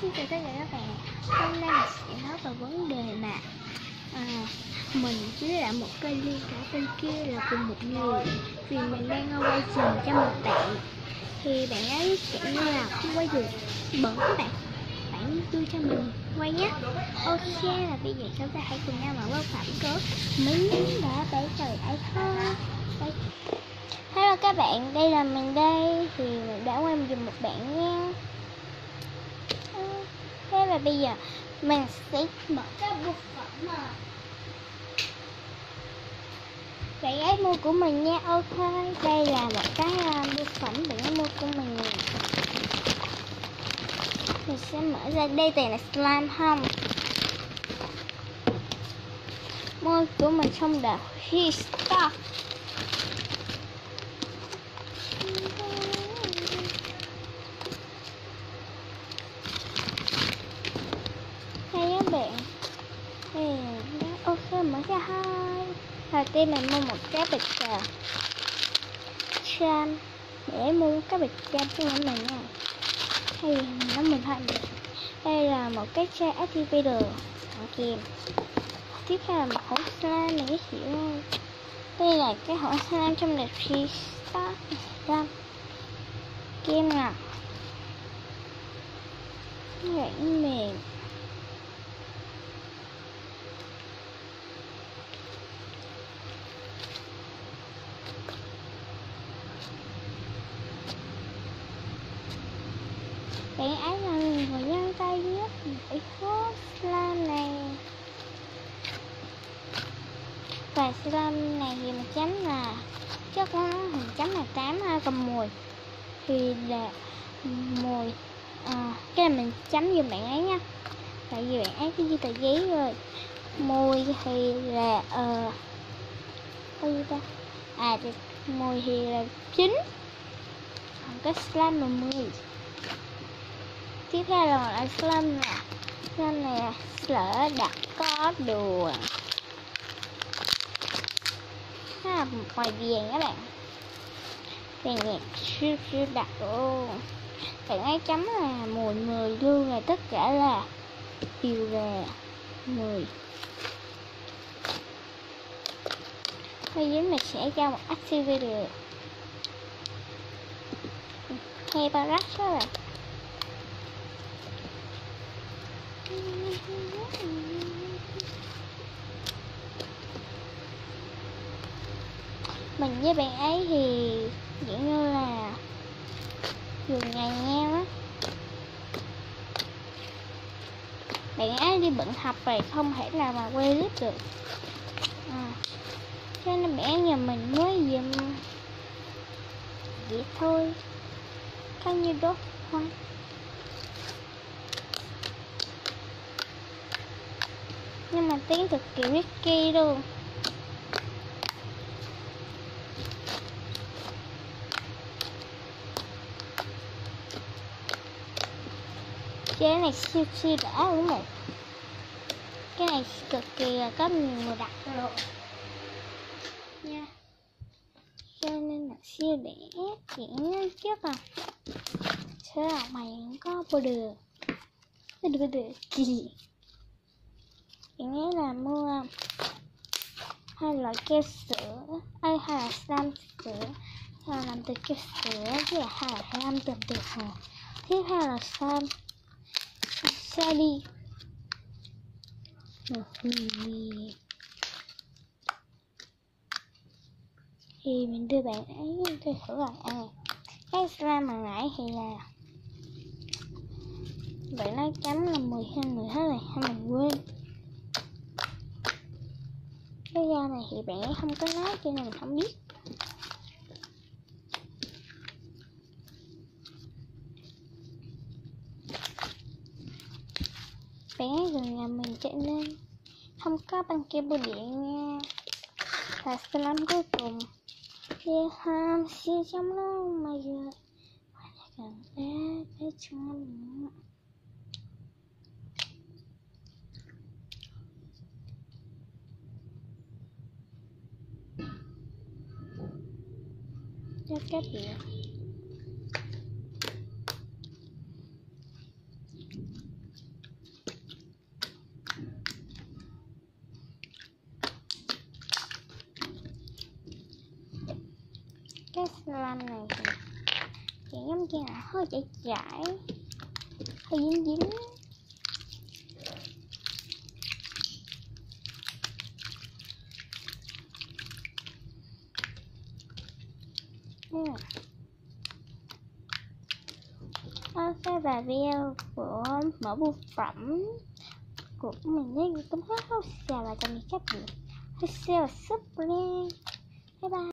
Xin chào tất cả các bạn. Hôm nay mình sẽ nói về vấn đề mà mình với lại một cây ly cả bên kia là cùng một người. Vì mình đang quay chừng cho một bạn, thì bạn ấy kiểu như là không quay được, bận các bạn. Bạn đưa cho mình quay nhé. Ok, là bây giờ chúng ta hãy cùng nhau mở bức phẩm của mình đã bảy trời ấy thôi. Hello các bạn, đây là mình đây. Thì mình đã quay giùm một bạn nha. Thế và bây giờ mình sẽ mở cái bức phẩm mà bạn ấy mua của mình nha. Ok, đây là một cái bức phẩm bạn ấy mua của mình. Mình sẽ mở ra, đây toàn là slime không. Mua của mình xong đã khi stop. Hay các bạn. Ok, mở ra hai. Đầu tiên mình mua một cái bịch cam để mua cái bịch cam cho nhóm mình nha. Hay nó mình thay. Đây là một cái chai activator kìm. Tiếp theo là một hỗn slime này cái kiểu. Đây là cái hỗn slime trong đợt restart ra kem ngọc rãnh mềm. Bạn ấy là người nhanh tay nhất để hốt slime này. Và slime này thì mình chấm là chắc mình chấm là 8 còn mùi thì là mùi cái là mình chấm giùm bạn ấy nha, tại vì bạn ấy cái ghi tờ giấy rồi. Mùi thì là gì ta, thì mùi thì là 9, còn cái slime là 10. Tiếp theo là một loại slime này là slime đặc có đùa. Nó là một màu vàng các bạn, vàng nhạt siêu đặc luôn. Bạn ấy chấm là mùi 10 luôn, là tất cả là đều là 10. Bây giờ mình sẽ cho một activator hay parax đó là mình với bạn ấy thì dạng như là thường ngày nhau á. Bạn ấy đi bận học rồi không thể nào mà quay clip được, cho nên bạn ấy nhà mình mới dùm vậy thôi, coi như đốt hoa. Nhưng mà tiếng cực kỳ Ricky luôn. Cái này siêu đã đúng không? Cái này cực kỳ là có nhiều người đặt rồi nha, cho nên là siêu đẻ chuyện trước sẽ là mày không có border kỳ. Bạn ấy là mua hai loại keo sữa, hay là slime sữa, là làm từ keo sữa, với là hai là làm từ hồ. Tiếp theo là slime Sally. Thì mình đưa bạn ấy thử rồi. Cái slime mà nãy thì là bạn ấy chấm là 10 hay 10 hết rồi, hay mình quên. Cái da này thì bạn ấy không có nói cho nên mình không biết. Bạn ấy gần nhà mình cho nên không có băng keo bưu điện nha. Và slime cuối cùng thì ham siêu trong luôn mà giờ gần để cho mình cho cách điện. Cái slime này thì giống kia là hơi chảy chảy, hơi dính dính. Ok, và video của mở bưu phẩm của mình đến cũng hết. Chào và tạm biệt các bạn. Hãy share và subscribe. Bye bye.